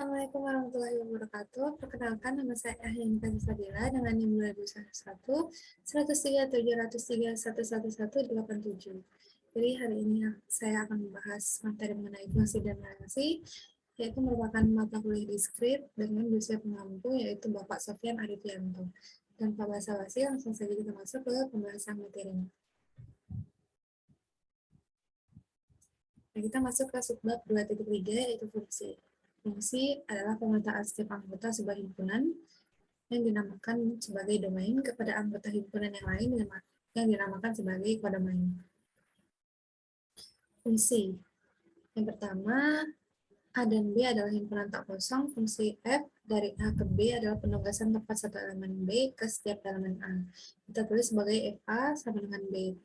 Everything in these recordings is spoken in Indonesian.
Assalamualaikum warahmatullahi wabarakatuh. Perkenalkan, nama saya Ahyani Fadila dengan NIM 2021 103.703.111.87. Jadi hari ini saya akan membahas materi mengenai fungsi dan relasi, yaitu merupakan mata kuliah diskrit dengan dosen pengampu yaitu Bapak Sofyan Arifianto. Tanpa basa-basi, langsung saja kita masuk ke pembahasan materinya. Nah, kita masuk ke subbab 2.3 yaitu fungsi. Fungsi adalah pemetaan setiap anggota sebuah himpunan yang dinamakan sebagai domain kepada anggota himpunan yang lain yang dinamakan sebagai kodomain. Fungsi. Yang pertama, A dan B adalah himpunan tak kosong. Fungsi F dari A ke B adalah penugasan tepat satu elemen B ke setiap elemen A. Kita tulis sebagai FA sama dengan B.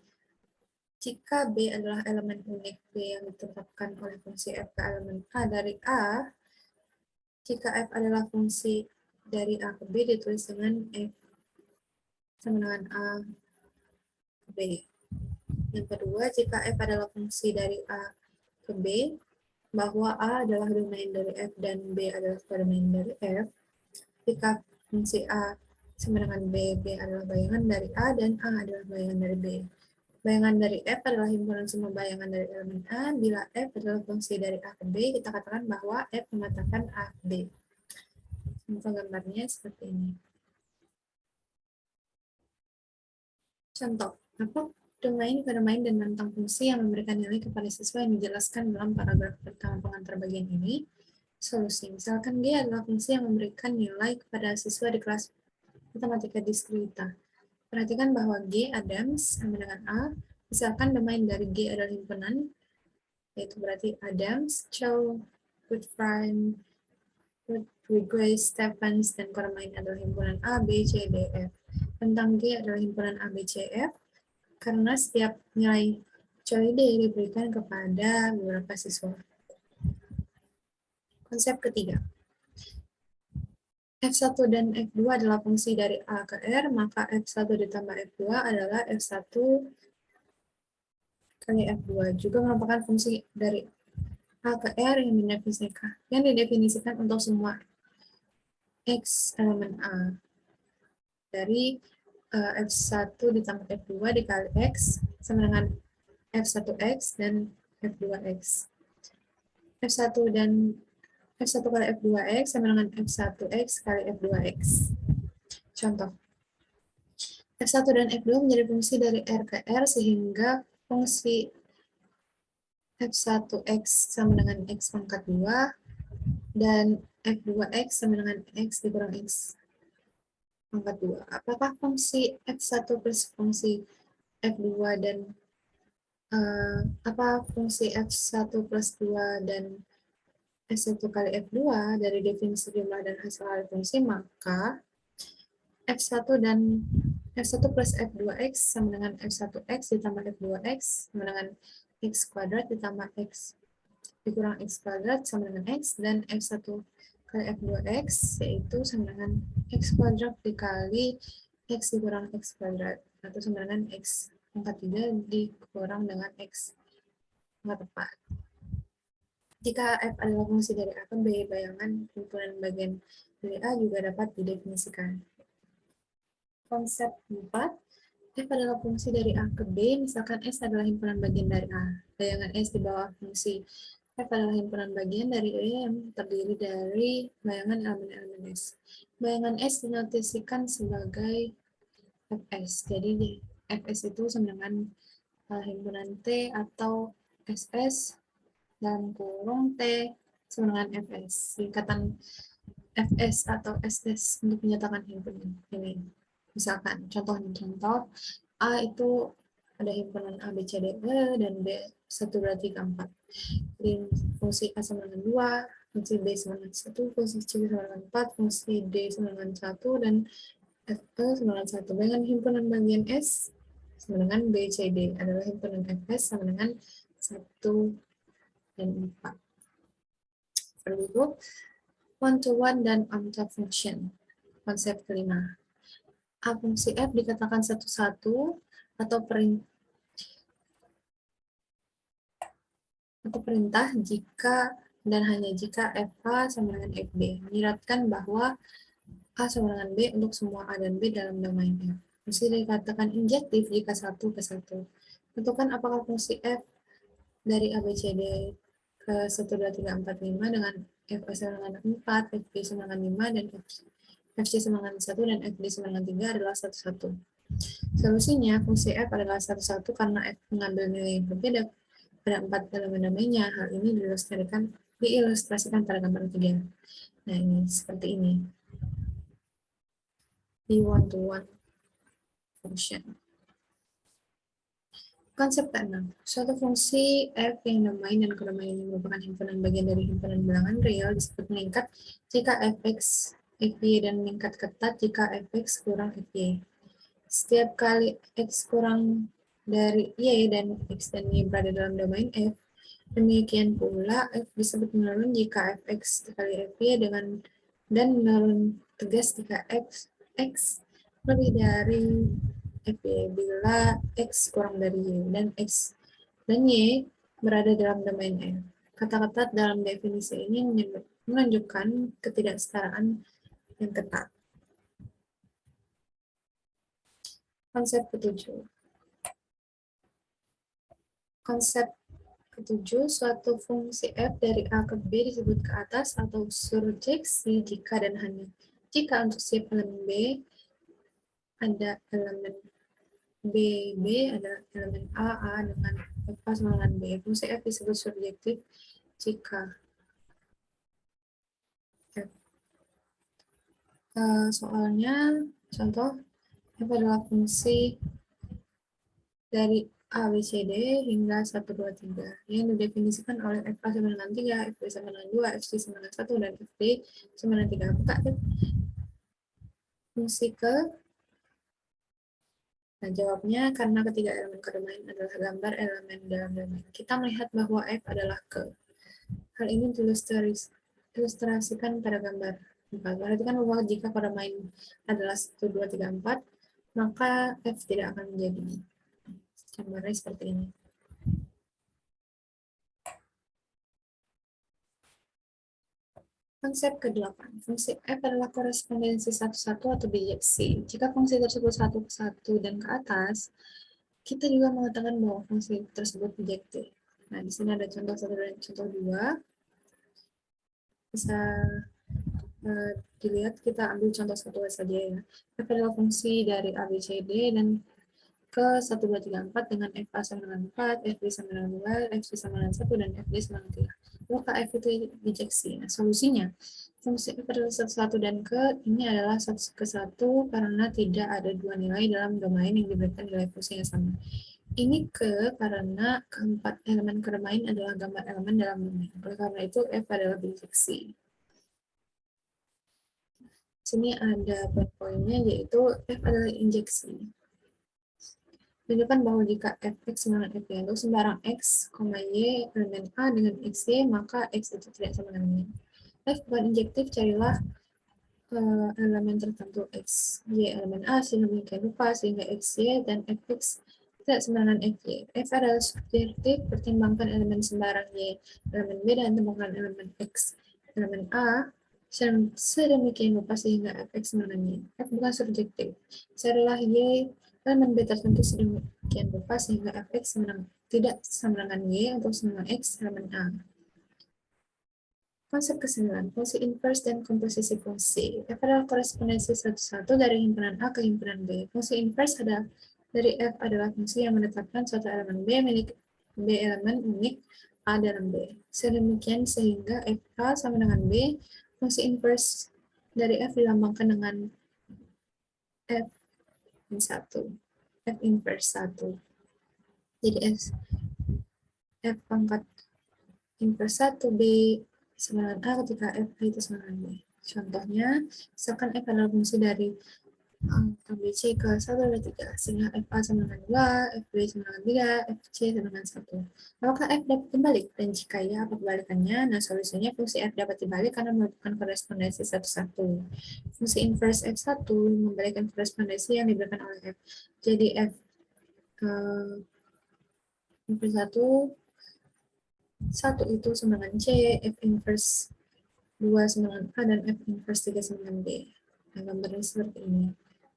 Jika B adalah elemen unik B yang ditetapkan oleh fungsi F ke elemen A dari A, jika F adalah fungsi dari A ke B, ditulis dengan F sama dengan A ke B. Yang kedua, jika F adalah fungsi dari A ke B, bahwa A adalah domain dari F dan B adalah domain dari F, jika fungsi A sama dengan B, B adalah bayangan dari A dan A adalah bayangan dari B. Bayangan dari F adalah himpunan semua bayangan dari elemen A. Bila F adalah fungsi dari A ke B, kita katakan bahwa F memetakan A ke B. Contoh gambarnya seperti ini. Contoh, apa domain, kodomain, dan tentang fungsi yang memberikan nilai kepada siswa yang dijelaskan dalam paragraf pertama pengantar bagian ini. Solusi, misalkan G adalah fungsi yang memberikan nilai kepada siswa di kelas matematika diskreta. Perhatikan bahwa G Adams sama dengan A, misalkan domain dari G adalah himpunan, yaitu berarti Adams, Chow, Woodfine, Grace, Stephens, dan kodomain adalah himpunan A, B, C, D, F. Tentang G adalah himpunan A, B, C, F, karena setiap nilai Choy D diberikan kepada beberapa siswa. Konsep ketiga. F1 dan F2 adalah fungsi dari A ke R, maka F1 ditambah F2 adalah F1 kali F2. Juga merupakan fungsi dari A ke R yang didefinisikan untuk semua X elemen A. Dari F1 ditambah F2 dikali X sama dengan F1X dan F2X. F1 dan F1 kali F2X sama dengan F1X kali F2X. Contoh. F1 dan F2 menjadi fungsi dari R ke R sehingga fungsi F1X sama dengan X pangkat 2 dan F2X sama dengan X dikurang X pangkat 2. Apakah fungsi F1 plus fungsi F2 dan apa fungsi F1 plus 2 dan S1 kali F2 dari definisi jumlah dan hasil alih fungsi, maka F1 dan F1 plus F2X sama dengan F1X ditambah F2X sama dengan X kuadrat ditambah X dikurang X kuadrat sama dengan X, dan F1 kali F2X yaitu sama dengan X kuadrat dikali X dikurang X kuadrat atau sama dengan X pangkat 3 dikurang dengan X pangkat 4. Jika F adalah fungsi dari A ke B, bayangan himpunan bagian dari A juga dapat didefinisikan. Konsep 4, F adalah fungsi dari A ke B, misalkan S adalah himpunan bagian dari A. Bayangan S di bawah fungsi F adalah himpunan bagian dari E yang terdiri dari bayangan elemen-elemen S. Bayangan S dinotasikan sebagai Fs. Jadi Fs itu sama dengan himpunan T atau SS dalam kurung T sama dengan Fs. Singkatan Fs atau SS untuk menyatakan himpunan ini. Misalkan, contoh A itu ada himpunan A, B, C, D, E, dan B 1, 2, 3, 4. Jadi fungsi A sama dengan 2, fungsi B sama dengan 1, fungsi C sama dengan 4, fungsi D sama dengan 1, dan Fe sama dengan 1. Bayangan himpunan bagian S sama dengan B, C, D adalah himpunan Fs sama dengan 1 dan 4. Seperti itu, one-to-one dan on-top function. Konsep kelima. A fungsi F dikatakan satu-satu atau perintah jika dan hanya jika FA sama dengan FB. Menyiratkan bahwa A sama dengan B untuk semua A dan B dalam domain F. Fungsi dikatakan injektif jika satu ke satu. Tentukan apakah fungsi F dari A, B, C, D ke 1, 2, 3, 4, 5 dengan FA sama dengan 4, FB sama dengan 5, dan FC sama dengan 1, dan FD sama dengan 3 adalah 1, 1. Solusinya, fungsi F adalah 1, 1 karena F mengambil nilai yang berbeda pada 4 elemen domainnya. Hal ini diilustrasikan pada gambar 3. Nah, ini seperti ini. Di one-to-one function. Konsep ke-6. Suatu fungsi F yang domain dan kodomainnya merupakan himpunan bagian dari himpunan bilangan real disebut meningkat jika fx, fy, dan meningkat ketat jika fx kurang fy. Setiap kali x kurang dari y dan x dan y berada dalam domain F, demikian pula F disebut menurun jika fx dikali fy dan menurun tegas jika x lebih dari fy bila x kurang dari y dan x dan y berada dalam domain F. Kata-kata dalam definisi ini menunjukkan ketidaksetaraan yang ketat. Konsep ketujuh. Konsep ketujuh, suatu fungsi f dari A ke B disebut ke atas atau surjeksi jika dan hanya jika untuk setiap elemen B ada elemen B ada elemen A dengan F sama dengan B. Fungsi f disebut surjektif jika F. Soalnya, contoh, F adalah fungsi dari A, B, C, D hingga 1, 2, 3 yang didefinisikan oleh F A sama dengan 3, F B sama dengan 2, F C sama dengan 1, dan F D sama dengan 3. Apakah fungsi ke? Nah, jawabnya karena ketiga elemen kodomain adalah gambar elemen dalam domain. Kita melihat bahwa F adalah ke. Hal ini diilustrasikan pada gambar 4. Perhatikan bahwa jika kodomain adalah 1, 2, 3, 4, maka F tidak akan menjadi. Gambarnya seperti ini. Konsep ke-8. Fungsi F adalah korespondensi satu-satu atau bijeksi. Jika fungsi tersebut satu ke satu dan ke atas, kita juga mengatakan bahwa fungsi tersebut bijektif. Nah, di sini ada contoh 1 dan contoh 2. Bisa dilihat, kita ambil contoh 1 saja ya. F adalah fungsi dari A, B, C, D, dan ke 1, 2, 3, 4 dengan FA sama dengan 4, FB sama dengan 2, FC sama dengan 1, dan FD sama dengan 3. Apakah F itu bijeksi? Nah, solusinya, fungsi F adalah 1, dan ke ini adalah 1 ke 1 karena tidak ada dua nilai dalam domain yang diberikan nilai fungsi yang sama. Ini ke karena keempat elemen kodomain adalah gambar elemen dalam domain. Oleh karena itu, F adalah bijeksi. Sini ada poin-poinnya, yaitu F adalah injeksi. Menunjukkan bahwa jika fx sama dengan fy untuk sembarang x, y elemen A dengan xy, maka x itu tidak sama dengan y. F bukan injektif, carilah elemen tertentu x, y elemen A sehingga demikian rupa sehingga xy dan fx tidak sama dengan fy. F adalah subjektif, pertimbangkan elemen sembarang y elemen B dan temukan elemen x elemen A sedemikian rupa sehingga fx sama dengan y. F bukan subjektif, carilah y elemen B tertentu sedemikian rupa sehingga fx tidak sama dengan y untuk semua x elemen A. Konsep ke-9, fungsi inverse dan komposisi fungsi. F adalah korespondensi satu-satu dari himpunan A ke himpunan B. Fungsi inverse dari F adalah fungsi yang menetapkan suatu elemen B milik B elemen unik A dalam B. Sedemikian sehingga F A sama dengan B, fungsi inverse dari F dilambangkan dengan F inverse 1. Jadi F pangkat inverse 1 B sama dengan A ketika F itu sama dengan B. Contohnya, misalkan F adalah fungsi dari ABC ke 1 dan 3, sehingga FA sama dengan 2, FB sama dengan 3, FC sama dengan 1. Apakah F dapat dibalik? Dan jika ya, apa kebalikannya? Nah, solusinya fungsi F dapat dibalik karena merupakan korespondensi satu-satu. Fungsi inverse F1 membalikkan korespondensi yang diberikan oleh F. Jadi F inverse 1 1 itu sama dengan C, F inverse 2 sama dengan A, dan F inverse 3 sama dengan B. Nah, gambarnya seperti ini.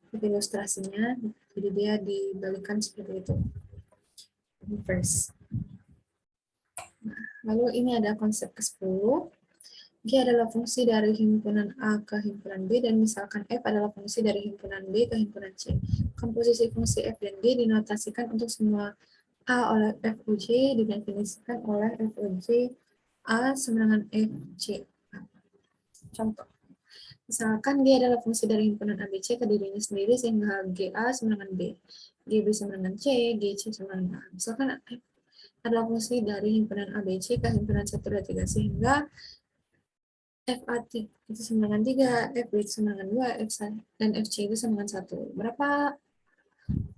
Itu ilustrasinya, jadi dia dibalikan seperti itu. Inverse. Nah, lalu ini ada konsep ke-10. G adalah fungsi dari himpunan A ke himpunan B, dan misalkan F adalah fungsi dari himpunan B ke himpunan C. Komposisi fungsi F dan G dinotasikan untuk semua A oleh F U J, didefinisikan oleh F U J A sama dengan F C A. Contoh, misalkan G adalah fungsi dari himpunan ABC ke dirinya sendiri, sehingga GA sama dengan B, GB sama dengan C, GC sama dengan A. Misalkan F adalah fungsi dari himpunan ABC ke himpunan 1, 2, 3, sehingga FA3 itu sama dengan 3, FB itu sama dengan 2, dan FC itu sama dengan 1. Berapa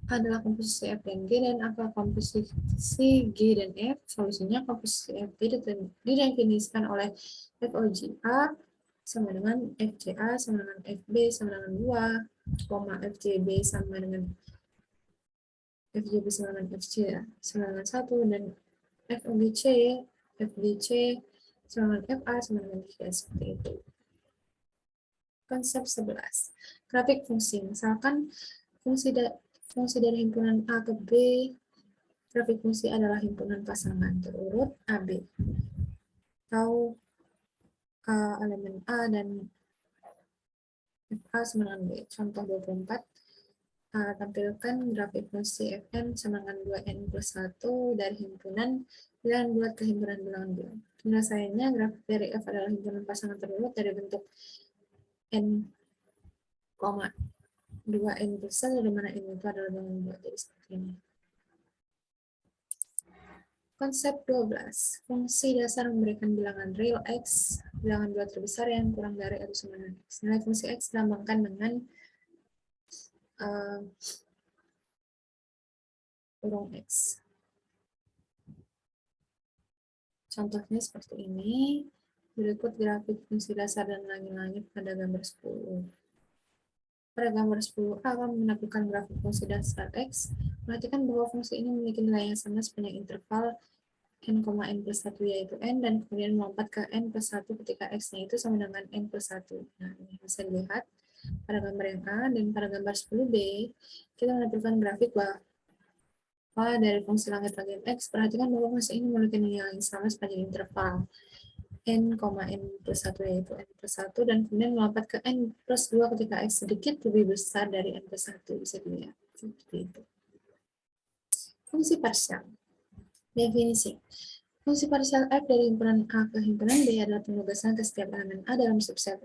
adalah komposisi F dan G, dan apa komposisi G dan F? Solusinya komposisi FB didefinisikan oleh FOGA sama dengan FCA sama dengan FB sama dengan 2, FCB sama dengan FJB sama dengan FC sama dengan 1, dan FOGC, FGC sama dengan FA sama dengan 3, seperti itu. Konsep 11. Grafik fungsi. Misalkan fungsi dari himpunan A ke B, grafik fungsi adalah himpunan pasangan terurut AB. Atau elemen A dan FA sama dengan B. Contoh 24. Tampilkan grafik fungsi Fn sama dengan 2n plus 1 dari himpunan bilangan bulat ke himpunan bilangan bulat. Penyelesaiannya, grafik dari F adalah himpunan pasangan terurut dari bentuk n, 2n plus 1, di mana n itu adalah bilangan bulat. Jadi seperti ini. Konsep 12. Fungsi dasar memberikan bilangan real X, bilangan bulat terbesar yang kurang dari atau sama dengan X. Nilai fungsi X dilambangkan dengan urung X. Contohnya seperti ini. Berikut grafik fungsi dasar dan langit-langit pada gambar 10. Pada gambar 10A akan menampilkan grafik fungsi dasar X. Perhatikan bahwa fungsi ini memiliki nilai yang sama sepanjang interval n, n plus 1 yaitu n, dan kemudian melompat ke n plus 1 ketika x-nya itu sama dengan n plus 1. Nah, ini bisa dilihat pada gambar yang A, dan pada gambar 10B, kita menampilkan grafik bahwa dari fungsi langit-langit x, perhatikan bahwa fungsi ini memiliki nilai yang sama sepanjang interval n, n plus 1 yaitu n plus 1, dan kemudian melompat ke n plus 2 ketika x sedikit lebih besar dari n plus 1. Bisa dilihat seperti itu. Fungsi parsial. Definisi. Fungsi parsial F dari himpunan A ke himpunan B adalah penugasan ke setiap elemen A dalam subset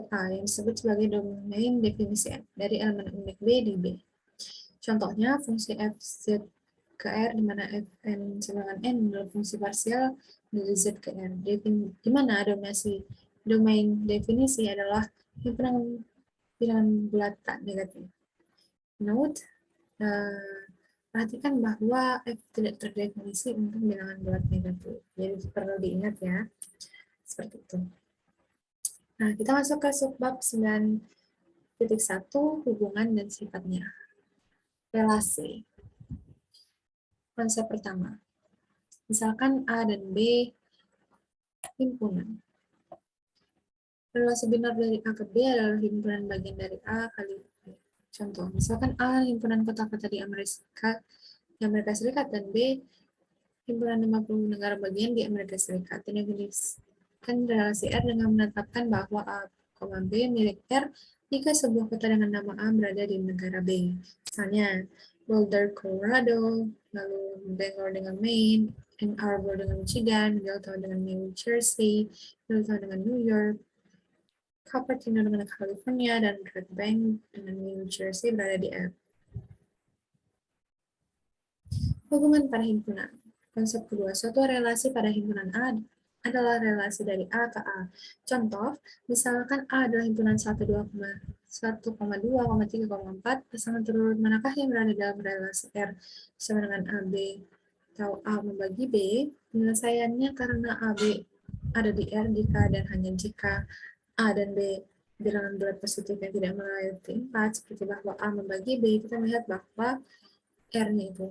A yang disebut sebagai domain definisi F dari elemen unik B di B. Contohnya, fungsi F Z ke R, di mana Fn sama dengan N adalah fungsi parsial dari Z ke R, di mana domain definisi adalah himpunan bilangan bulat tak negatif. Note, perhatikan bahwa F tidak terdefinisi untuk bilangan bulat negatif. Jadi perlu diingat ya. Seperti itu. Nah, kita masuk ke subbab 9.1, hubungan dan sifatnya. Relasi. Konsep pertama. Misalkan A dan B himpunan. Relasi binar dari A ke B adalah himpunan bagian dari A kali B. Contoh, misalkan A himpunan kota-kota di Amerika Serikat, dan B himpunan 50 negara bagian di Amerika Serikat. Ini definisikan relasi R dengan menetapkan bahwa A, B milik R jika sebuah kota dengan nama A berada di negara B. Misalnya, Boulder, Colorado, lalu Bangor dengan Maine, Ann Arbor dengan Michigan, Delta dengan New Jersey, Delta dengan New York, Cupertino dengan California, dan Red Bank dengan New Jersey berada di F. Hubungan pada himpunan. Konsep kedua, suatu relasi pada himpunan A adalah relasi dari A ke A. Contoh, misalkan A adalah himpunan 1,2, 3,4, pasangan terurut manakah yang berada dalam relasi R sama dengan AB atau A membagi B? Penyelesaiannya karena AB ada di R jika dan hanya jika A dan B bilangan bulat positif yang tidak melewati 4, seperti bahwa A membagi B, kita melihat bahwa R-nya itu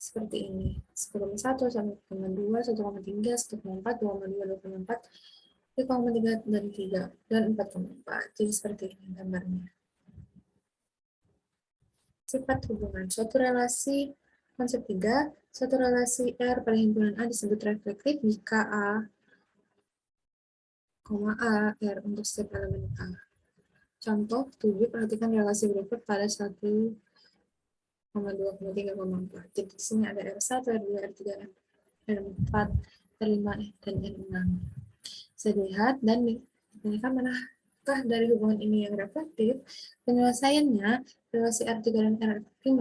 seperti ini. 1,1, 1,2, 1,3, 1,4, 2,2, 2,4, 3,3, dan 3, dan 4,4. Jadi seperti ini gambarnya. Sifat hubungan. Suatu relasi, konsep 3, suatu relasi R pada himpunan A disebut reflektif jika A, A, R untuk setiap elemen A. Contoh 7, perhatikan relasi berikut pada 1, 2, 3,4. Jadi di sini ada R1, R2, R3, R4, R5, dan R6. Bisa dilihat dan ditanyakan manakah dari hubungan ini yang reflektif. Penyelesaiannya, relasi R3 dan R5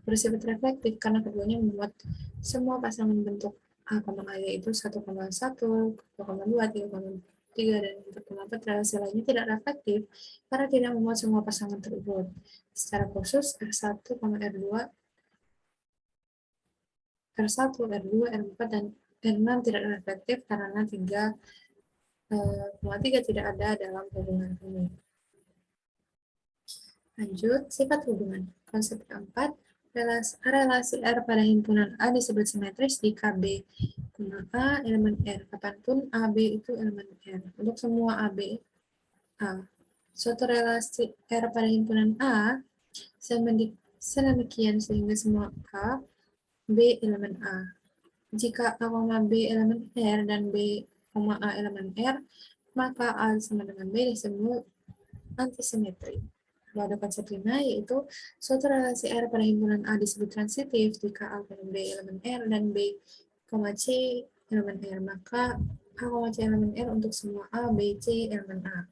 bersifat reflektif karena keduanya membuat semua pasangan bentuk A, yaitu 1,1, 2,2, 3,3, dan 4,4. Relasi lainnya tidak reflektif karena tidak membuat semua pasangan terurut. Secara khusus, R1, R2, R1, R2, R4, dan R6 tidak reflektif karena 3,3 tidak ada dalam hubungan ini. Lanjut, sifat hubungan. Konsep keempat, relasi R pada himpunan A disebut simetris jika B, A elemen R. Kapanpun AB itu elemen R. Untuk semua AB A. Suatu relasi R pada himpunan A sedemikian sehingga semua A, B elemen A. Jika A, B elemen R dan B, A elemen R, maka A sama dengan B disebut antisimetri. Lalu ada konsep 5, yaitu suatu relasi R pada himpunan A disebut transitif jika A, B elemen R dan B, C elemen R, maka A, C elemen R untuk semua A, B, C elemen A.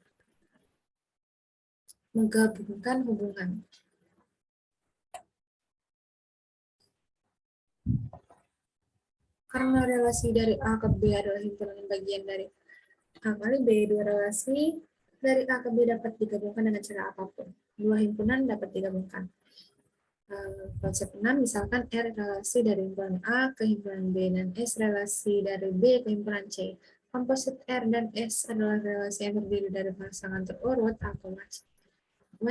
Menggabungkan hubungan. Karena relasi dari A ke B adalah himpunan bagian dari A kali B, dua relasi dari A ke B dapat digabungkan dengan cara apapun. Dua himpunan dapat digabungkan. Konsep 6, misalkan R relasi dari himpunan A ke himpunan B dan S relasi dari B ke himpunan C. Komposit R dan S adalah relasi yang terdiri dari pasangan terurut A,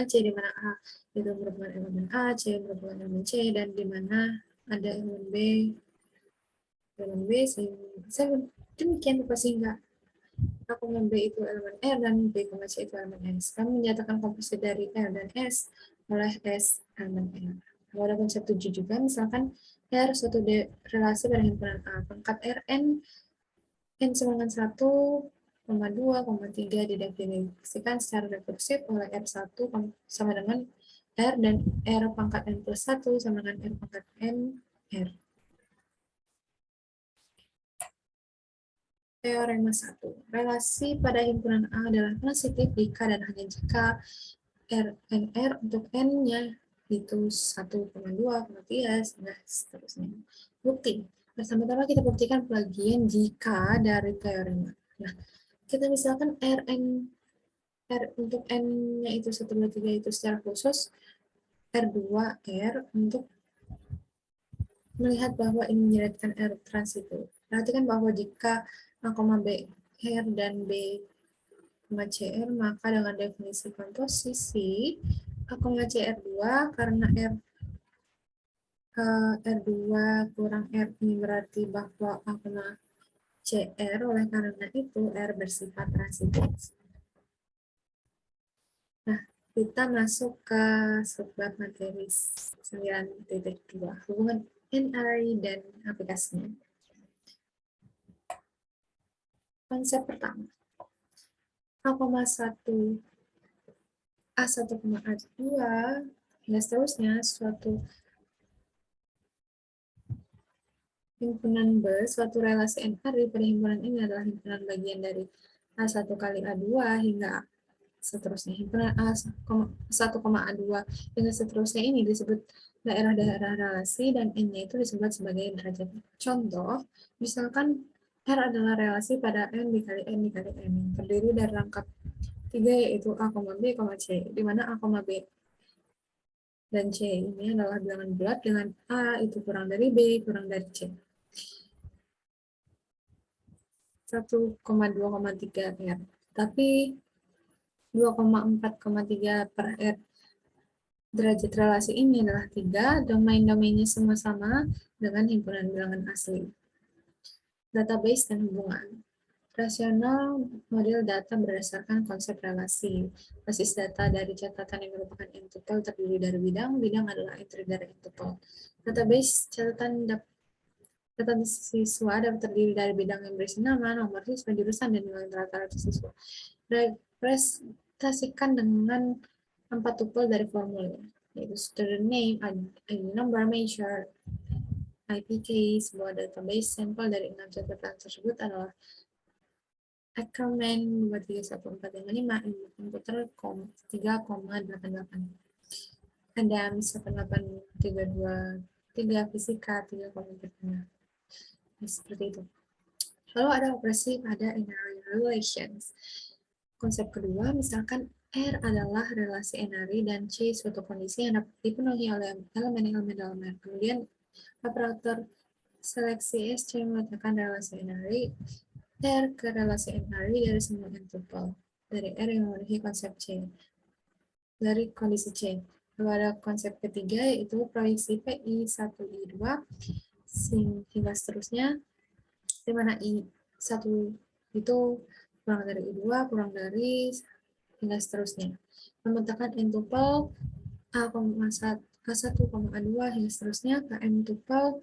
C, di mana A itu merupakan elemen A, C merupakan elemen C, dan di mana ada elemen B, sehingga demikian sehingga A, B itu elemen R dan B, C itu elemen S. Kami menyatakan komposit dari R dan S oleh S elemen R. Kalau ada konsep 7 juga, misalkan R suatu relasi pada himpunan A, pangkat Rn, N sama dengan 1, 2, 3 didefinisikan secara rekursif oleh R1 sama dengan R dan R pangkat N plus 1 sama dengan R pangkat N, R. Teorema 1. Relasi pada himpunan A adalah transitif jika dan hanya jika R untuk N-nya itu 1,2,3 hingga seterusnya. Bukti. Pertama-tama kita buktikan pelagian jika dari teorema. Nah, kita misalkan R untuk N-nya itu 1, 2, 3 itu secara khusus R2R untuk melihat bahwa ini menyeret R transitif. Perhatikan bahwa jika A, B, R dan B, CR, maka dengan definisi komposisi A, CR2 karena R2 kurang R ini berarti bahwa A, CR, oleh karena itu R bersifat transitif. Nah, kita masuk ke subbab materi 9.2, hubungan NRI dan aplikasinya. Konsep pertama, A,1, A1, A2, hingga seterusnya, suatu himpunan B, suatu relasi NRI pada himpunan ini adalah himpunan bagian dari A1 kali A2 hingga seterusnya. Himpunan A1, A2 hingga seterusnya ini disebut daerah-daerah relasi dan N-nya itu disebut sebagai derajat. Contoh, misalkan R adalah relasi pada N dikali N dikali N, terdiri dari rangkap 3 yaitu A, B, C, di mana A, B, dan C ini adalah bilangan bulat dengan A itu kurang dari B, kurang dari C. 1,2,3 R. Tapi 2,4,3 per R Derajat relasi ini adalah 3, domain-domainnya semua sama dengan himpunan bilangan asli. Database dan hubungan. Rasional model data berdasarkan konsep relasi. Basis data dari catatan yang merupakan entupel terdiri dari bidang. Bidang adalah entry dari entupel. Database catatan siswa dapat terdiri dari bidang yang berisi nama, nomor siswa, jurusan, dan nilai rata-rata siswa. Representasikan dengan 4 tupel dari formulir, yaitu student name, ID number, major, IPK. Sebuah database sampel dari 6 catatan tersebut adalah Ackermann 23145, komputer 3,88. Adams 88323, fisika 3,45. Seperti itu. Lalu ada operasi pada n-ary relations. Konsep kedua, misalkan R adalah relasi n-ary dan C suatu kondisi yang dapat dipenuhi oleh elemen-elemen dalam R. Kemudian operator seleksi SC meletakkan relasi n-ary R ke relasi n-ary dari semua n-tupel dari R yang memenuhi konsep C. Dari kondisi C. Lalu ada konsep ketiga, yaitu proyeksi PI1, I2, hingga seterusnya, di mana I1 itu kurang dari I2, kurang dari, hingga seterusnya. Memetakan n-tupel A,1, A1,A2, hingga seterusnya, ke n-tupel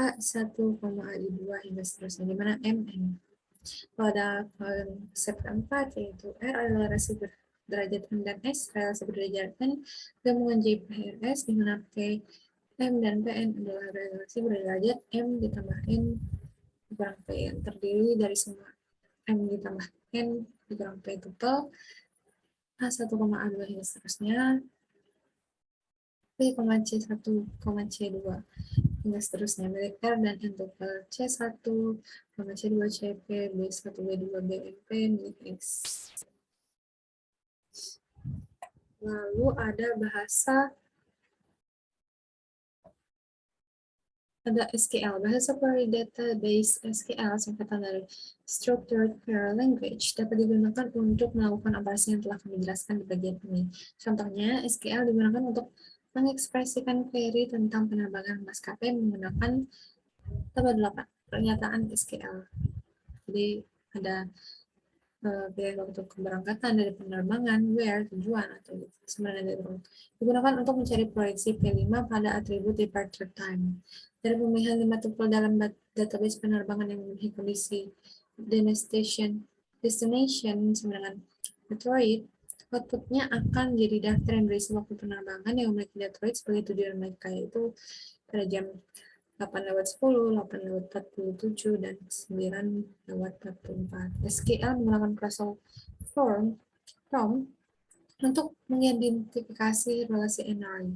A1, A2, hingga seterusnya, di mana MN. Pada konsep keempat, yaitu R adalah relasi derajat N dan S, relasi berderajat N, gabungan J per S, di mana P, M, dan Pn adalah relasi berderajat M ditambah N dikurang P, yang terdiri dari semua M ditambah N dikurang P tupel, A1, A2, hingga seterusnya, P, C1, C2, hingga seterusnya, milik R dan N tupel C1, C2, CP, B1, B2, BNP, milik X. Lalu ada SQL, bahasa query database SQL, singkatan dari Structured Query Language, dapat digunakan untuk melakukan operasi yang telah kami jelaskan di bagian ini. Contohnya, SQL digunakan untuk mengekspresikan query tentang penerbangan maskapai menggunakan tabel 8, pernyataan SQL. Jadi, ada biaya waktu keberangkatan dari penerbangan, where, tujuan, atau sebenarnya dari digunakan untuk mencari proyeksi P5 pada atribut departure time. Dari pemilihan 5 tupel dalam database penerbangan yang memiliki kondisi destination sama dengan Detroit, outputnya akan menjadi daftar yang berisi waktu penerbangan yang memiliki Detroit sebagai tujuan mereka, yaitu pada jam 8:10, 8:47, dan 9:44. SQL menggunakan causal form untuk mengidentifikasi relasi n-ary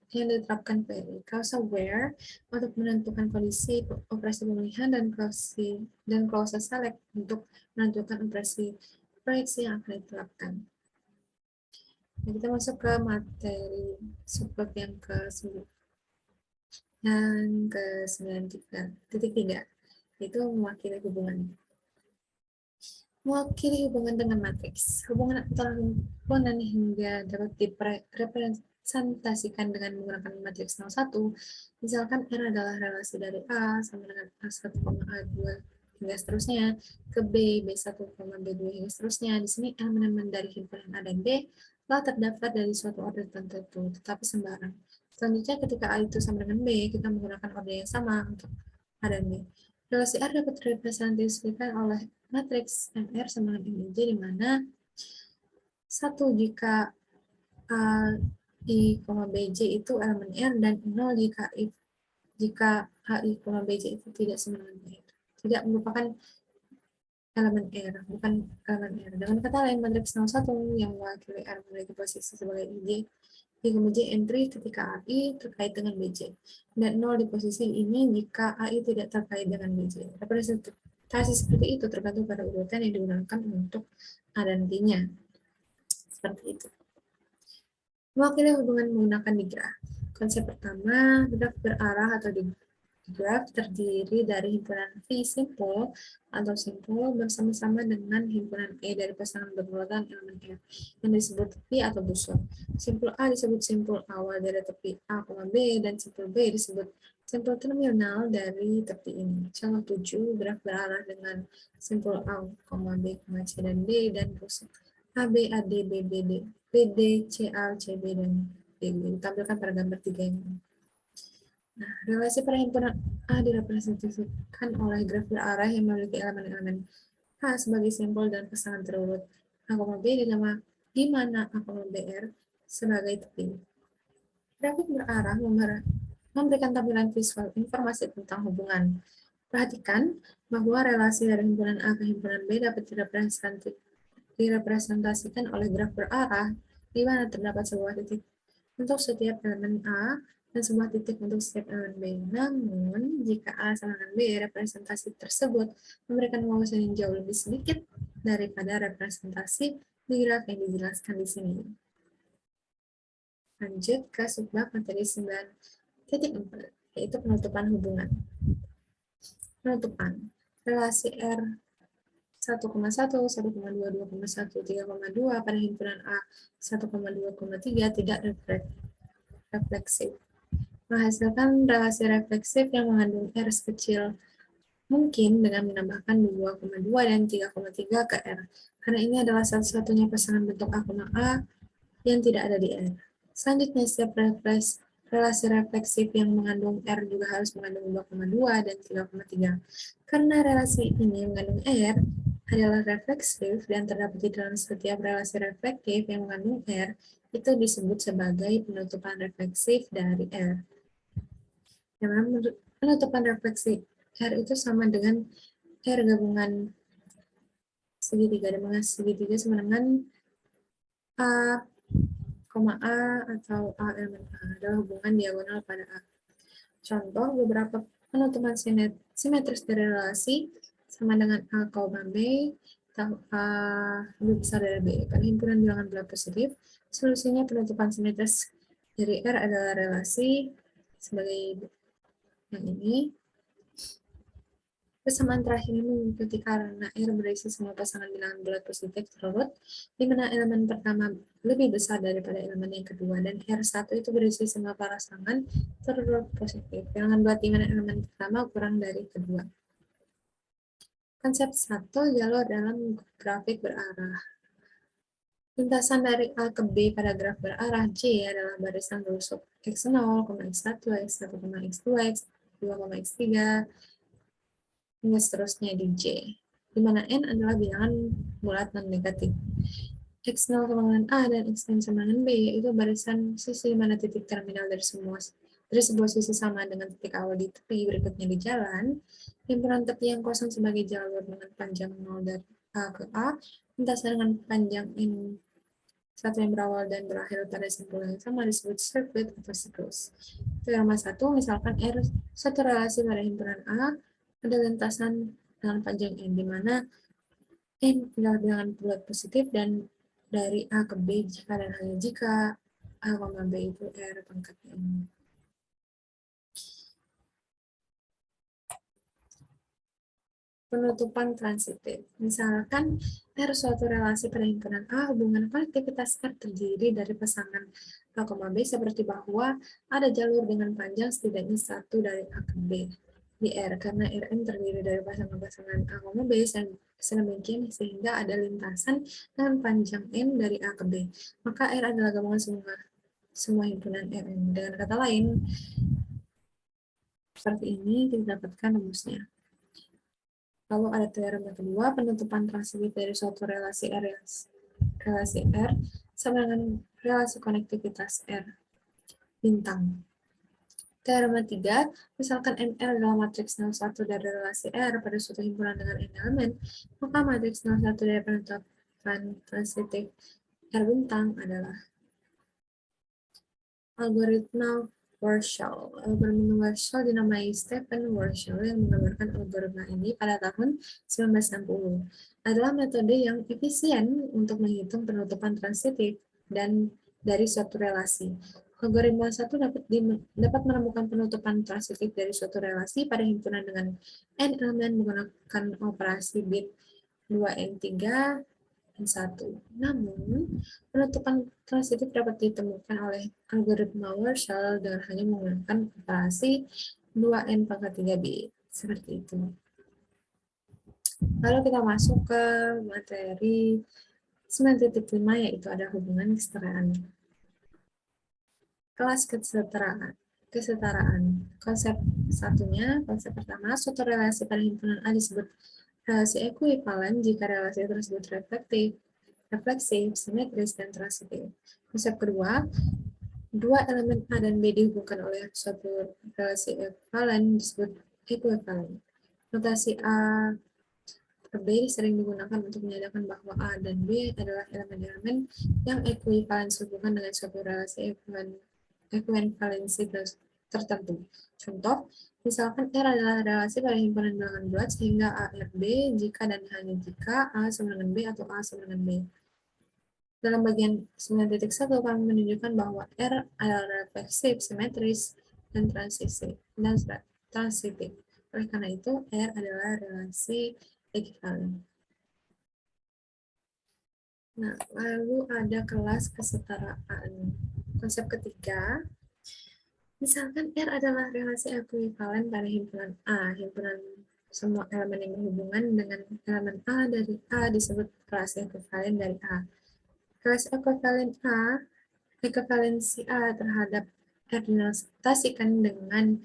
yang diterapkan query. Causal where untuk menentukan kondisi operasi pemilihan, dan clause select untuk menentukan operasi proyeksi yang akan diterapkan. Nah, kita masuk ke materi subbab yang ke-9. Yang ke-9.3, yaitu mewakili hubungan. Mewakili hubungan dengan matriks. Hubungan antara komponen hingga dapat direpresentasikan dengan menggunakan matriks 01. Misalkan R adalah relasi dari A sama dengan A1, A2, hingga seterusnya, ke B, B1, B2, hingga seterusnya. Di sini elemen-elemen dari himpunan A dan B telah terdaftar dari suatu order tertentu, tetapi sembarang. Selanjutnya, ketika A itu sama dengan B, kita menggunakan order yang sama untuk A dan B. Relasi R dapat direpresentasikan oleh matriks MR sama dengan MIJ, di mana 1 jika AI, BJ itu elemen R, dan 0 jika AI, BJ itu tidak sama dengan R. Tidak merupakan elemen R, bukan elemen R. Dengan kata lain, matriks 01 yang mewakili R memiliki posisi sebagai IJ, J entry ketika AI terkait dengan BJ, dan 0 di posisi ini jika AI tidak terkait dengan BJ. Representasi seperti itu tergantung pada urutan yang digunakan untuk A dan B-nya. Seperti itu. Mewakili hubungan menggunakan digraf. Konsep pertama, graf berarah atau graf terdiri dari himpunan V simpul atau simpul bersama-sama dengan himpunan E dari pasangan berurutan elemen R yang disebut V atau busur. Simpul A disebut simpul awal dari tepi A, B, dan simpul B disebut simpul terminal dari tepi ini. Contoh 7, graf berarah dengan simpul A, B, C, dan D, dan busur AB, AD, BBD, BD, CA, CB, dan DB. Ditampilkan pada gambar 3 ini. Nah, relasi perhimpunan A direpresentasikan oleh graf berarah yang memiliki elemen-elemen A sebagai simbol dan pasangan terurut. A, B di mana A, BR sebagai tepi. Grafik berarah memberikan tampilan visual informasi tentang hubungan. Perhatikan bahwa relasi dari himpunan A ke himpunan B dapat direpresentasikan oleh graf berarah di mana terdapat sebuah titik untuk setiap elemen A dan sebuah titik untuk setiap elemen B. Namun, jika A sama dengan B, representasi tersebut memberikan wawasan yang jauh lebih sedikit daripada representasi di graf yang dijelaskan di sini. Lanjut ke subbab materi 9.4, yaitu penutupan hubungan. Penutupan. Relasi R 1,1, 1,2, 2,1, 3,2 pada himpunan A 1,2,3 tidak refleksif. Menghasilkan relasi refleksif yang mengandung R sekecil mungkin dengan menambahkan 2,2 dan 3,3 ke R, karena ini adalah satu-satunya pasangan bentuk A, A yang tidak ada di R. Selanjutnya, setiap relasi refleksif yang mengandung R juga harus mengandung 2,2 dan 3,3. Karena relasi ini mengandung R adalah refleksif dan terdapat di dalam setiap relasi reflektif yang mengandung R, itu disebut sebagai penutupan refleksif dari R. Yang mana penutupan refleksi R itu sama dengan R gabungan segitiga, di mana segitiga sama dengan A, A atau A elemen A adalah hubungan diagonal pada A. Contoh, beberapa penutupan simetris dari relasi sama dengan A, B, atau A lebih besar dari B. Pada himpunan bilangan bulat positif, solusinya penutupan simetris dari R adalah relasi sebagai yang ini. Persamaan terakhir ini mengikuti karena R berisi semua pasangan bilangan bulat positif terurut, di mana elemen pertama lebih besar daripada elemen yang kedua, dan R1 itu berisi semua pasangan terurut positif. Bilangan bulat di mana elemen pertama kurang dari kedua. Konsep 1, jalur dalam grafik berarah. Lintasan dari A ke B pada graf berarah J adalah barisan berusuk X0, X1, X1, X2, X2, X3, hingga seterusnya di J, di mana N adalah bilangan bulat non-negatif. X0 sama dengan A dan X0 sama dengan B, yaitu barisan sisi di mana titik terminal dari sebuah sisi sama dengan titik awal di tepi berikutnya di jalan. Himpunan tepi yang kosong sebagai jalur dengan panjang 0 dari A ke A, lintasan dengan panjang N satu yang berawal dan berakhir pada simpul yang sama disebut circuit atau siklus. Teorema 1, misalkan R satu relasi pada himpunan A ada lintasan dengan panjang N, di mana N adalah bilangan bulat positif dan dari A ke B jika dan hanya jika A, B itu R pangkat N. Penutupan transitif. Misalkan R suatu relasi pada himpunan A, hubungan konektivitas R terdiri dari pasangan A, B seperti bahwa ada jalur dengan panjang setidaknya satu dari A ke B di R, karena Rn terdiri dari pasangan-pasangan A, B sedemikian sehingga ada lintasan dengan panjang N dari A ke B. Maka R adalah gabungan semua himpunan Rn. Dengan kata lain, seperti ini kita dapatkan rumusnya. Lalu ada teorema kedua, penutupan transitif dari suatu relasi R sama dengan relasi konektivitas R bintang. Teorema 3, misalkan ML adalah matriks 01 dari relasi R pada suatu himpunan dengan n elemen, maka matriks 01 dari penutupan transitif R bintang adalah algoritma Warshall. Algoritma Warshall dinamai Stephen Warshall yang menggambarkan algoritma ini pada tahun 1960. Adalah metode yang efisien untuk menghitung penutupan transitif dan dari suatu relasi. Algoritma 1 dapat menemukan penutupan transitif dari suatu relasi pada himpunan dengan n elemen menggunakan operasi bit 2n3 dan 1. Namun, penutupan transitif dapat ditemukan oleh algoritma Warshall dengan hanya menggunakan operasi 2n pangkat 3 bit. Seperti itu. Lalu kita masuk ke materi 9.5, yaitu ada hubungan kesetaraan. Kelas kesetaraan. Konsep pertama, suatu relasi pada himpunan A disebut relasi ekuivalen jika relasi tersebut refleksif, simetris, dan transitif. Konsep kedua, dua elemen A dan B dihubungkan oleh suatu relasi ekuivalen disebut ekuivalen. Notasi A per B sering digunakan untuk menyatakan bahwa A dan B adalah elemen-elemen yang ekuivalen sehubungan dengan suatu relasi ekuivalensi tertentu. Contoh, misalkan R adalah relasi pada himpunan bilangan bulat sehingga A R B jika dan hanya jika A sama dengan B atau A sama dengan B. Dalam bagian 9.1 kami menunjukkan bahwa R adalah refleksif, simetris, dan transitif. Oleh karena itu, R adalah relasi ekivalen. Nah, lalu ada kelas kesetaraan. Konsep ketiga, misalkan R adalah relasi ekuivalen pada himpunan A. Himpunan semua elemen yang berhubungan dengan elemen A dari A disebut kelas ekuivalen dari A. Kelas ekuivalensi A terhadap R dinotasikan dengan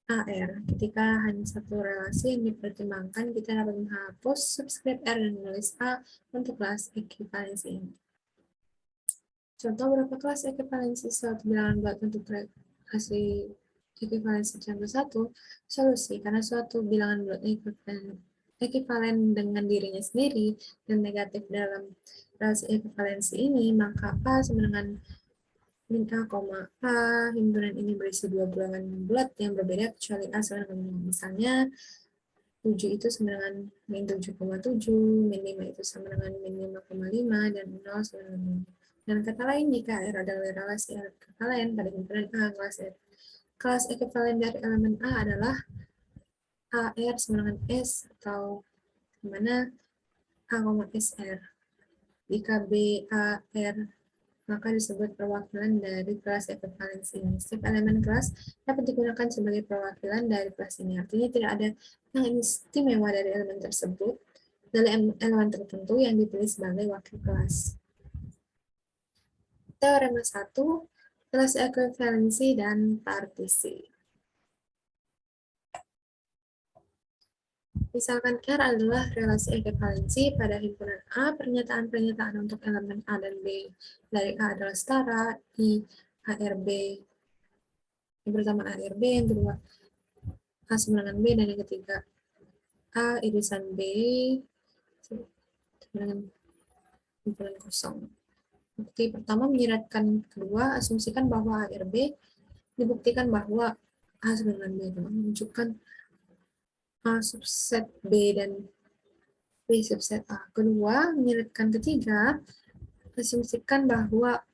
AR. Ketika hanya satu relasi yang dipertimbangkan, kita dapat menghapus subscript R dan menulis A untuk kelas ekuivalensi ini. Contoh berapa kelas ekuivalensi suatu bilangan bulat untuk relasi ekuivalensi contoh 1, solusi. Karena suatu bilangan bulat ekivalen dengan dirinya sendiri dan negatif dalam relasi ekuivalensi ini, maka A sama dengan min A, A, himpunan ini berisi dua bilangan bulat yang berbeda kecuali A sama dengan misalnya 7 itu sama dengan min 7,7, min 5 itu sama dengan min 5,5, dan 0 sama dengan 0. Dan kata lain, jika R adalah relasi ekuivalen pada himpunan A, kelas ekuivalen dari elemen A adalah AR sama dengan S, atau dimana A, SR. Jika B, A, R, maka disebut perwakilan dari kelas ekuivalensi ini. Setiap elemen kelas dapat digunakan sebagai perwakilan dari kelas ini. Artinya tidak ada yang istimewa dari elemen tersebut, dari elemen tertentu yang dipilih sebagai wakil kelas. Teorema 1, kelas ekuivalensi dan partisi. Misalkan R adalah relasi ekuivalensi pada himpunan A, pernyataan-pernyataan untuk elemen A dan B dari A adalah setara, I, ARB, yang pertama ARB, yang kedua A sama dengan B, dan yang ketiga A irisan B dengan himpunan kosong. Bukti pertama menyiratkan kedua, asumsikan bahwa ARB dibuktikan bahwa A sama dengan B, menunjukkan A subset B dan B subset A. Kedua, menyiratkan ketiga, asumsikan bahwa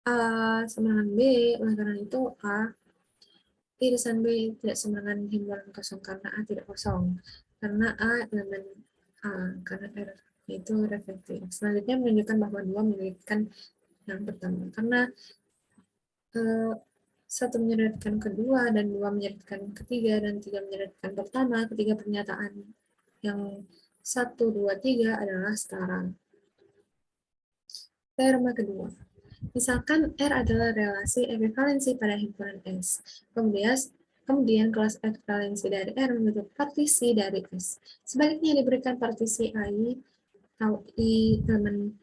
A sama dengan B, oleh karena itu A irisan B tidak sama dengan himpunan kosong karena A tidak kosong. Karena A elemen A, karena R itu reflektif. Selanjutnya menunjukkan bahwa dua menyulitkan yang pertama. Karena satu menyeratkan kedua, dan dua menyeratkan ketiga, dan tiga menyeratkan pertama, ketiga pernyataan yang 1, 2, 3 adalah setara. Teorema kedua. Misalkan R adalah relasi ekuivalensi pada himpunan S. Kemudian kelas ekuivalensi dari R menutup partisi dari S. Sebaliknya diberikan partisi I atau I elemen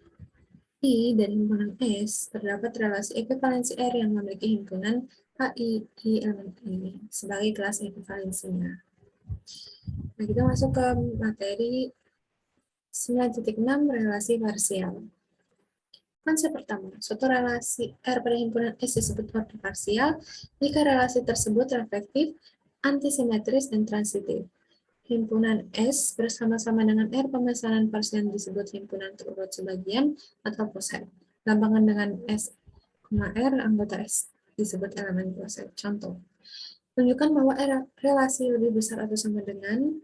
I dari himpunan S, terdapat relasi ekuivalensi R yang memiliki himpunan I elemen I sebagai kelas ekuivalensinya. Nah, kita masuk ke materi 9.6, relasi parsial. Konsep pertama, suatu relasi R pada himpunan S disebut order parsial jika relasi tersebut reflektif, antisimetris, dan transitif. Himpunan S bersama-sama dengan R pemesanan parsial disebut himpunan terurut sebagian atau poset. Gampangan dengan S, R anggota S disebut elemen poset. Contoh, tunjukkan bahwa relasi lebih besar atau sama dengan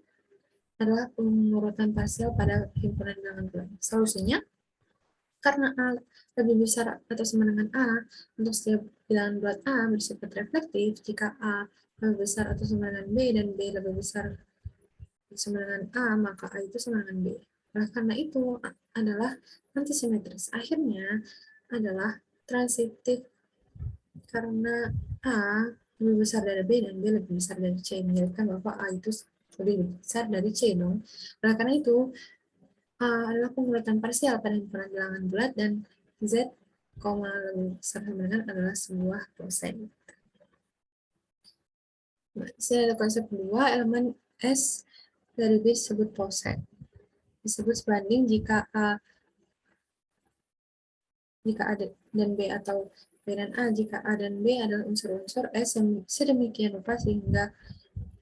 adalah pengurutan parsial pada himpunan bilangan bulat. Solusinya, karena A lebih besar atau sama dengan A, untuk setiap bilangan bulat A bersifat reflektif, jika A lebih besar atau sama dengan B dan B lebih besar sama dengan A, maka A itu sama dengan B. Nah, karena itu adalah antisimetris. Akhirnya adalah transitif karena A lebih besar dari B dan B lebih besar dari C, menjadikan bahwa A itu lebih besar dari C dong. Oleh karena itu, A adalah pengurutan parsial pada himpunan bilangan bulat dan Z, lebih besar sama dengan adalah sebuah kosen. Nah, sini ada konsep kedua, elemen S dari B disebut poset. Disebut sebanding jika A dan B atau B dan A, jika A dan B adalah unsur-unsur S yang sedemikian rupa sehingga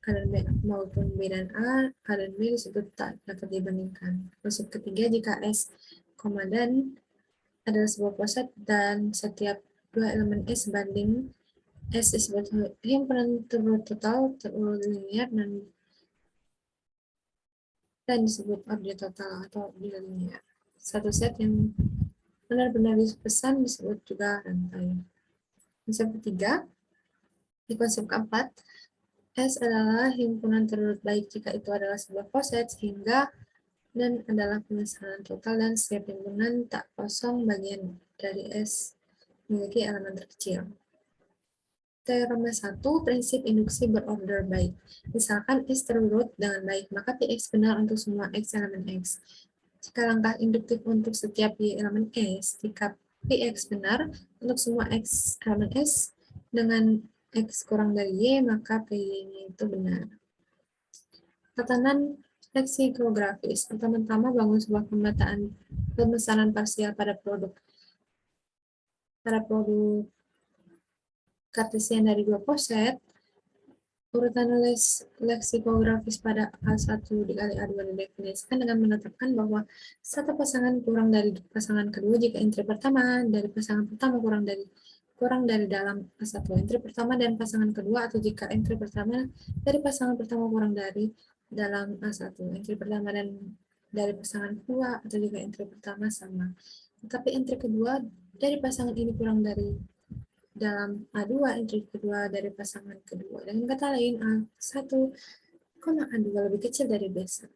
A dan B maupun B dan A dan B disebut tak dapat dibandingkan. Konsep ketiga, jika S, dan adalah sebuah poset dan setiap dua elemen S banding S disebut himpunan terurut total, terurut linear, dan disebut objek total atau objek linear. Satu set yang benar-benar dipesan disebut juga rantai. Konsep ketiga, di konsep keempat, S adalah himpunan terurut baik jika itu adalah sebuah poset sehingga dan adalah penyesalan total dan setiap himpunan tak kosong bagian dari S memiliki elemen terkecil. Teorema 1, prinsip induksi berorder baik. Misalkan S terurut dengan baik, maka Px benar untuk semua X elemen X. Jika langkah induktif untuk setiap Y elemen S, jika Px benar untuk semua X elemen S dengan X kurang dari Y, maka PY-nya itu benar. Tatanan leksikografis. Pertama-tama bangun sebuah pemesanan parsial pada produk Kartesian dari dua poset. Urutan leksikografis pada A1 dikali A2 didefinisikan dengan menetapkan bahwa satu pasangan kurang dari pasangan kedua jika entry pertama dari pasangan pertama kurang dari dalam A1 entry pertama dan pasangan kedua, atau jika entry pertama dari pasangan pertama kurang dari dalam A1 entry pertama dan dari pasangan kedua, atau jika entry pertama sama tetapi entry kedua dari pasangan ini kurang dari dalam A2 entry kedua dari pasangan kedua. Dengan kata lain, A1, A2 lebih kecil dari B1,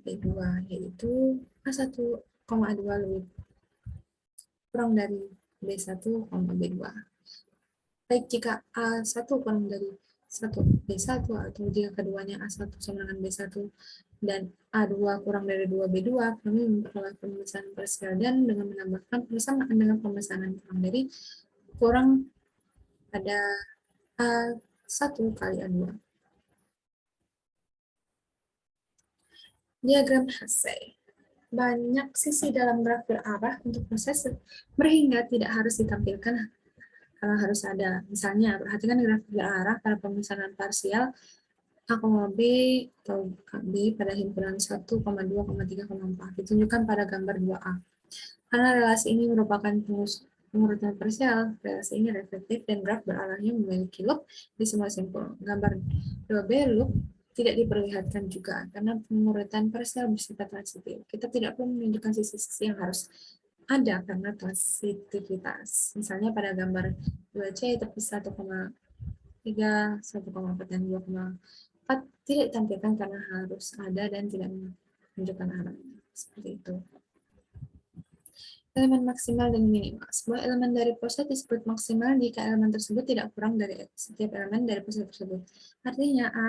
B2, yaitu A1, A2 lebih kurang dari B1, B2. Baik jika A1 kurang dari 1 B1, atau jika keduanya A1 sama dengan B1 dan A2 kurang dari 2 B2, kami memperoleh pemesanan parsial dan dengan menambahkan persamaan dengan pemesanan kurang pada A1 kali A2. Diagram Hasse. Banyak sisi dalam graf berarah untuk proses berhingga tidak harus ditampilkan kalau harus ada. Misalnya, perhatikan graf berarah pada pemesanan parsial A, B atau B pada himpunan 1, 2, 3, 4 ditunjukkan pada gambar 2A. Karena relasi ini merupakan pengurutan parsial, relasi ini reflektif dan graf berarahnya memiliki loop di semua simpul. Gambar 2B loop tidak diperlihatkan juga karena pengurutan parsial bersifat transitif. Kita tidak perlu menunjukkan sisi-sisi yang harus ada karena transitivitas. Misalnya pada gambar 2C terpisah 1,3, 1,4, dan 2,4 tidak ditampilkan karena harus ada dan tidak menunjukkan arahnya. Seperti itu. Elemen maksimal dan minimal. Sebuah elemen dari poset disebut maksimal jika elemen tersebut tidak kurang dari setiap elemen dari poset tersebut. Artinya A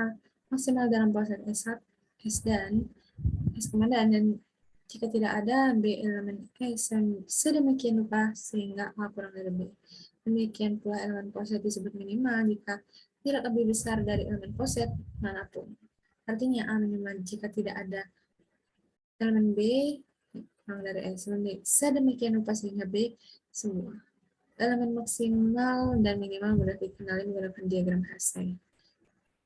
maksimal dalam poset S1, S dan S dan jika tidak ada B elemen S yang sedemikian rupa sehingga A kurang dari B. Demikian pula elemen poset disebut minimal jika tidak lebih besar dari elemen poset manapun. Artinya A minimal jika tidak ada elemen B kurang dari S sedemikian rupa sehingga B semua. Elemen maksimal dan minimal mudah dikenali menggunakan diagram Hasse.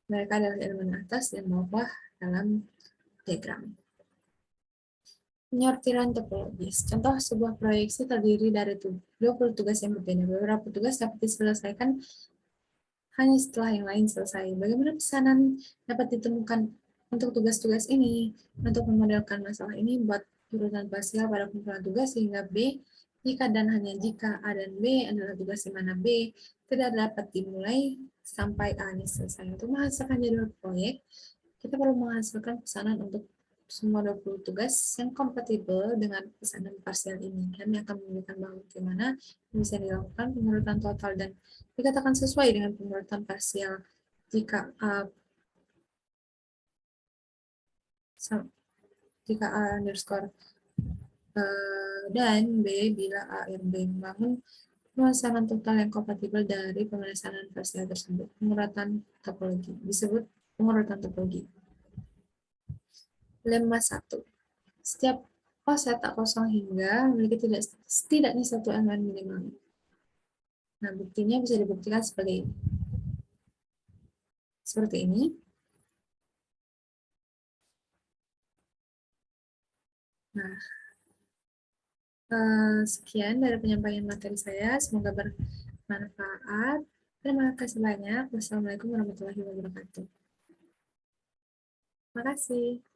Mereka adalah elemen atas dan bawah dalam diagram. Penyortiran topologis. Contoh sebuah proyeksi terdiri dari 20 tugas yang berbeda. Beberapa tugas dapat diselesaikan hanya setelah yang lain selesai. Bagaimana pesanan dapat ditemukan untuk tugas-tugas ini? Untuk memodelkan masalah ini, buat urutan parsial pada kumpulan tugas sehingga B, jika dan hanya jika A dan B adalah tugas di mana B tidak dapat dimulai sampai A ini selesai. Untuk menghasilkan jadwal proyek, kita perlu menghasilkan pesanan untuk semua 20 tugas yang kompatibel dengan pesanan parsial ini. Kami akan menunjukkan bagaimana bisa dilakukan pengurutan total dan dikatakan sesuai dengan pengurutan parsial jika A, underscore dan B bila A dan B membangun pemesanan total yang kompatibel dari pemesanan parsial tersebut. Pengurutan topologi disebut pengurutan topologi. Lemma 1. Setiap koset tak kosong hingga memiliki setidaknya satu elemen minimal. Nah, buktinya bisa dibuktikan seperti ini. Nah, sekian dari penyampaian materi saya. Semoga bermanfaat. Terima kasih banyak. Wassalamualaikum warahmatullahi wabarakatuh. Terima kasih.